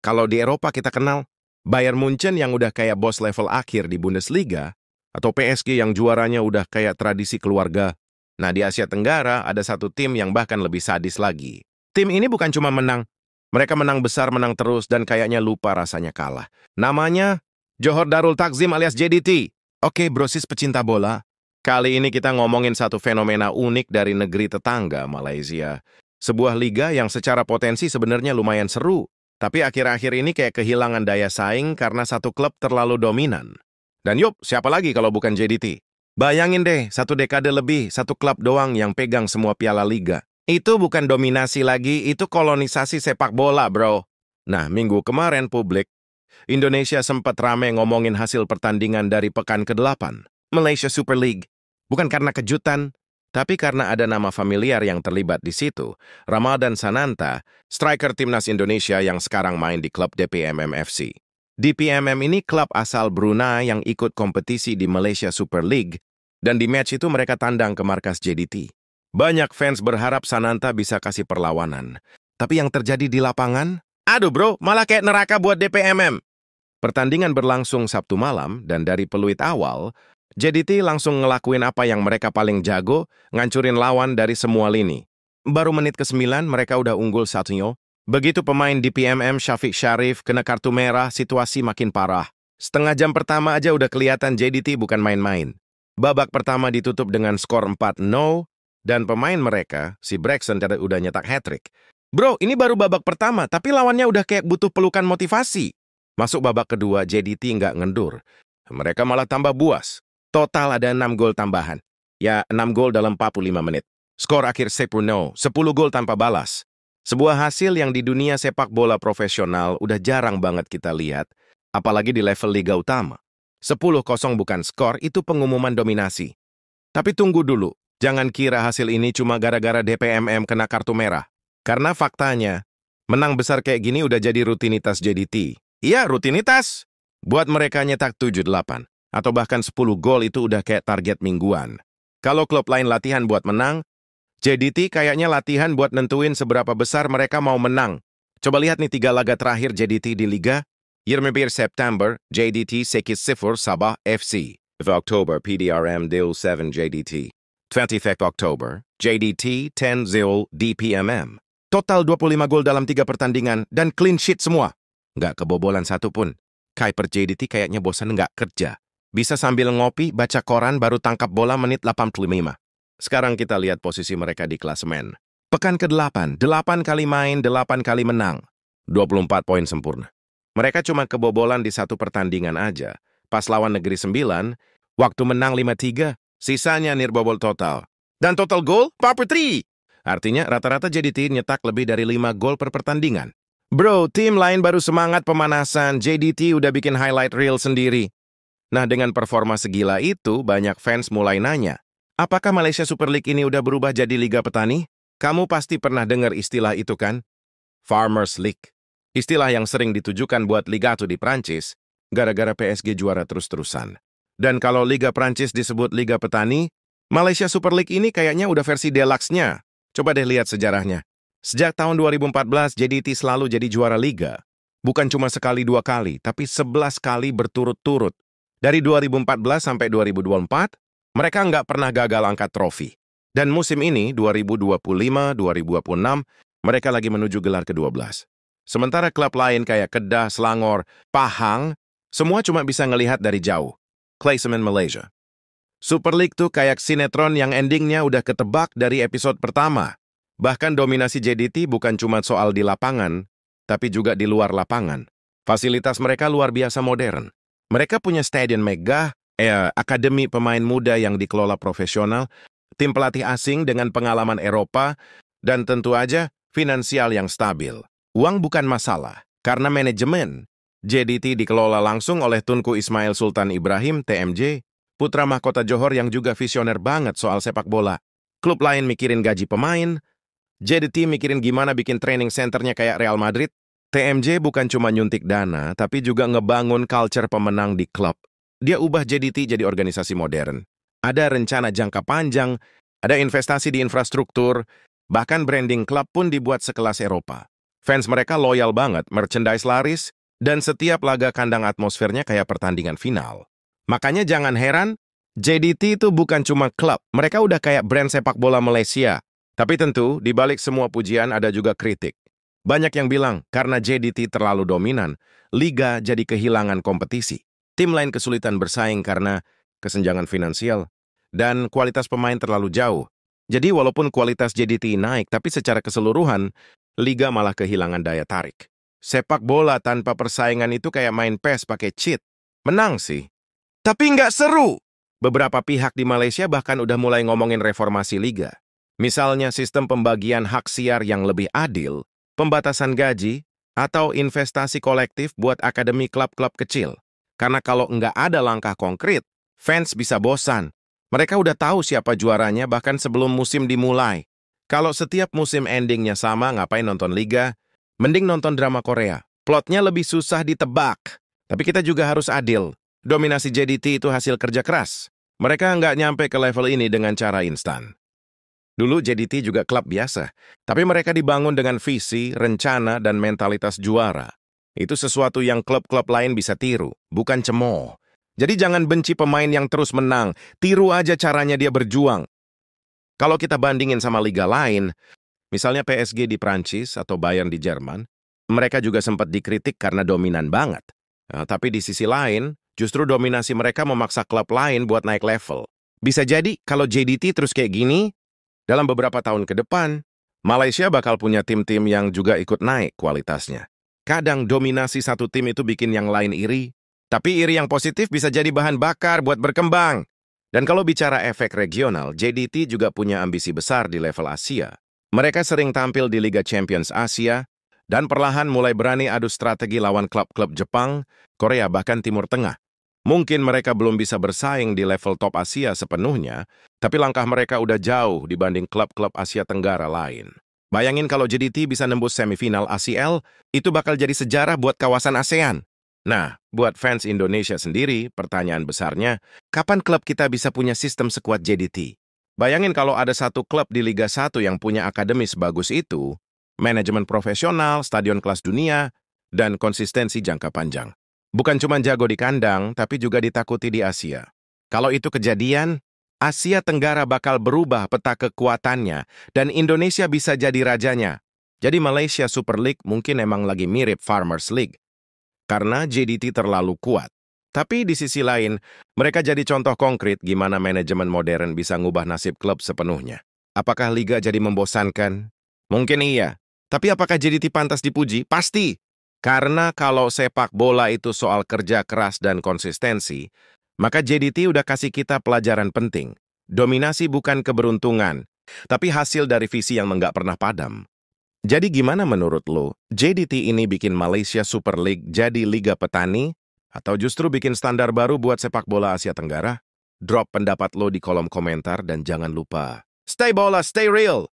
Kalau di Eropa kita kenal Bayern Munchen yang udah kayak bos level akhir di Bundesliga, atau PSG yang juaranya udah kayak tradisi keluarga. Nah, di Asia Tenggara ada satu tim yang bahkan lebih sadis lagi. Tim ini bukan cuma menang, mereka menang besar, menang terus, dan kayaknya lupa rasanya kalah. Namanya Johor Darul Takzim alias JDT. Oke, brosis pecinta bola. Kali ini kita ngomongin satu fenomena unik dari negeri tetangga, Malaysia. Sebuah liga yang secara potensi sebenarnya lumayan seru, tapi akhir-akhir ini kayak kehilangan daya saing karena satu klub terlalu dominan. Dan yup, siapa lagi kalau bukan JDT? Bayangin deh, satu dekade lebih, satu klub doang yang pegang semua piala liga. Itu bukan dominasi lagi, itu kolonisasi sepak bola, bro. Nah, minggu kemarin publik, Indonesia sempat rame ngomongin hasil pertandingan dari pekan ke-8, Malaysia Super League. Bukan karena kejutan, tapi karena ada nama familiar yang terlibat di situ, Ramadan Sananta, striker timnas Indonesia yang sekarang main di klub DPMM FC. DPMM ini klub asal Brunei yang ikut kompetisi di Malaysia Super League, dan di match itu mereka tandang ke markas JDT. Banyak fans berharap Sananta bisa kasih perlawanan. Tapi yang terjadi di lapangan, aduh bro, malah kayak neraka buat DPMM. Pertandingan berlangsung Sabtu malam, dan dari peluit awal, JDT langsung ngelakuin apa yang mereka paling jago, ngancurin lawan dari semua lini. Baru menit ke-9 mereka udah unggul 1-0. Begitu pemain DPMM Syafiq Syarif kena kartu merah, situasi makin parah. Setengah jam pertama aja udah kelihatan JDT bukan main-main. Babak pertama ditutup dengan skor 4-0, dan pemain mereka, si Braxton, udah nyetak hat-trick. Bro, ini baru babak pertama, tapi lawannya udah kayak butuh pelukan motivasi. Masuk babak kedua, JDT nggak ngendur. Mereka malah tambah buas. Total ada 6 gol tambahan. Ya, 6 gol dalam 45 menit. Skor akhir 10-0, 10 gol tanpa balas. Sebuah hasil yang di dunia sepak bola profesional udah jarang banget kita lihat, apalagi di level liga utama. 10-0 bukan skor, itu pengumuman dominasi. Tapi tunggu dulu, jangan kira hasil ini cuma gara-gara DPMM kena kartu merah. Karena faktanya, menang besar kayak gini udah jadi rutinitas JDT. Iya, rutinitas. Buat mereka nyetak 7-8, atau bahkan 10 gol itu udah kayak target mingguan. Kalau klub lain latihan buat menang, JDT kayaknya latihan buat nentuin seberapa besar mereka mau menang. Coba lihat nih 3 laga terakhir JDT di Liga. 21 September, JDT 1-0 Sabah FC. October, PDRM deal 7 JDT. 25 October, JDT 10-0 DPMM. Total 25 gol dalam 3 pertandingan dan clean sheet semua. Nggak kebobolan satu pun. Kiper JDT kayaknya bosan nggak kerja. Bisa sambil ngopi, baca koran, baru tangkap bola menit 85. Sekarang kita lihat posisi mereka di klasemen. Pekan ke-8, 8 kali main, 8 kali menang. 24 poin sempurna. Mereka cuma kebobolan di satu pertandingan aja. Pas lawan Negeri 9, waktu menang 5-3, sisanya nirbobol total. Dan total gol, 4-3. Artinya rata-rata JDT nyetak lebih dari 5 gol per pertandingan. Bro, tim lain baru semangat pemanasan, JDT udah bikin highlight reel sendiri. Nah, dengan performa segila itu, banyak fans mulai nanya, apakah Malaysia Super League ini udah berubah jadi Liga Petani? Kamu pasti pernah dengar istilah itu kan? Farmers League. Istilah yang sering ditujukan buat Liga 1 di Prancis, gara-gara PSG juara terus-terusan. Dan kalau Liga Prancis disebut Liga Petani, Malaysia Super League ini kayaknya udah versi deluxe-nya. Coba deh lihat sejarahnya. Sejak tahun 2014, JDT selalu jadi juara Liga. Bukan cuma sekali 2 kali, tapi 11 kali berturut-turut. Dari 2014 sampai 2024, mereka nggak pernah gagal angkat trofi. Dan musim ini, 2025-2026, mereka lagi menuju gelar ke-12. Sementara klub lain kayak Kedah, Selangor, Pahang, semua cuma bisa ngelihat dari jauh. Klasemen Malaysia. Super League tuh kayak sinetron yang endingnya udah ketebak dari episode pertama. Bahkan dominasi JDT bukan cuma soal di lapangan, tapi juga di luar lapangan. Fasilitas mereka luar biasa modern. Mereka punya stadion megah, akademi pemain muda yang dikelola profesional, tim pelatih asing dengan pengalaman Eropa, dan tentu aja finansial yang stabil. Uang bukan masalah, karena manajemen. JDT dikelola langsung oleh Tunku Ismail Sultan Ibrahim, TMJ, putra mahkota Johor yang juga visioner banget soal sepak bola. Klub lain mikirin gaji pemain, JDT mikirin gimana bikin training centernya kayak Real Madrid. TMJ bukan cuma nyuntik dana, tapi juga ngebangun culture pemenang di klub. Dia ubah JDT jadi organisasi modern. Ada rencana jangka panjang, ada investasi di infrastruktur, bahkan branding klub pun dibuat sekelas Eropa. Fans mereka loyal banget, merchandise laris, dan setiap laga kandang atmosfernya kayak pertandingan final. Makanya jangan heran, JDT itu bukan cuma klub, mereka udah kayak brand sepak bola Malaysia. Tapi tentu, di balik semua pujian ada juga kritik. Banyak yang bilang, karena JDT terlalu dominan, liga jadi kehilangan kompetisi. Tim lain kesulitan bersaing karena kesenjangan finansial, dan kualitas pemain terlalu jauh. Jadi walaupun kualitas JDT naik, tapi secara keseluruhan, liga malah kehilangan daya tarik. Sepak bola tanpa persaingan itu kayak main PES pakai cheat. Menang sih, tapi nggak seru. Beberapa pihak di Malaysia bahkan udah mulai ngomongin reformasi liga. Misalnya sistem pembagian hak siar yang lebih adil, pembatasan gaji, atau investasi kolektif buat akademi klub-klub kecil. Karena kalau nggak ada langkah konkret, fans bisa bosan. Mereka udah tahu siapa juaranya bahkan sebelum musim dimulai. Kalau setiap musim endingnya sama, ngapain nonton liga? Mending nonton drama Korea. Plotnya lebih susah ditebak. Tapi kita juga harus adil. Dominasi JDT itu hasil kerja keras. Mereka nggak nyampe ke level ini dengan cara instan. Dulu JDT juga klub biasa, tapi mereka dibangun dengan visi, rencana, dan mentalitas juara. Itu sesuatu yang klub-klub lain bisa tiru, bukan cemooh. Jadi jangan benci pemain yang terus menang, tiru aja caranya dia berjuang. Kalau kita bandingin sama liga lain, misalnya PSG di Prancis atau Bayern di Jerman, mereka juga sempat dikritik karena dominan banget. Nah, tapi di sisi lain, justru dominasi mereka memaksa klub lain buat naik level. Bisa jadi kalau JDT terus kayak gini, dalam beberapa tahun ke depan, Malaysia bakal punya tim-tim yang juga ikut naik kualitasnya. Kadang dominasi satu tim itu bikin yang lain iri, tapi iri yang positif bisa jadi bahan bakar buat berkembang. Dan kalau bicara efek regional, JDT juga punya ambisi besar di level Asia. Mereka sering tampil di Liga Champions Asia, dan perlahan mulai berani adu strategi lawan klub-klub Jepang, Korea, bahkan Timur Tengah. Mungkin mereka belum bisa bersaing di level top Asia sepenuhnya, tapi langkah mereka udah jauh dibanding klub-klub Asia Tenggara lain. Bayangin kalau JDT bisa nembus semifinal ACL, itu bakal jadi sejarah buat kawasan ASEAN. Nah, buat fans Indonesia sendiri, pertanyaan besarnya, kapan klub kita bisa punya sistem sekuat JDT? Bayangin kalau ada satu klub di Liga 1 yang punya akademi sebagus itu, manajemen profesional, stadion kelas dunia, dan konsistensi jangka panjang. Bukan cuma jago di kandang, tapi juga ditakuti di Asia. Kalau itu kejadian, Asia Tenggara bakal berubah peta kekuatannya, dan Indonesia bisa jadi rajanya. Jadi Malaysia Super League mungkin emang lagi mirip Farmers League, karena JDT terlalu kuat. Tapi di sisi lain, mereka jadi contoh konkret gimana manajemen modern bisa ngubah nasib klub sepenuhnya. Apakah liga jadi membosankan? Mungkin iya. Tapi apakah JDT pantas dipuji? Pasti. Karena kalau sepak bola itu soal kerja keras dan konsistensi, maka JDT udah kasih kita pelajaran penting. Dominasi bukan keberuntungan, tapi hasil dari visi yang nggak pernah padam. Jadi gimana menurut lo? JDT ini bikin Malaysia Super League jadi liga petani? Atau justru bikin standar baru buat sepak bola Asia Tenggara? Drop pendapat lo di kolom komentar dan jangan lupa, stay bola, stay real!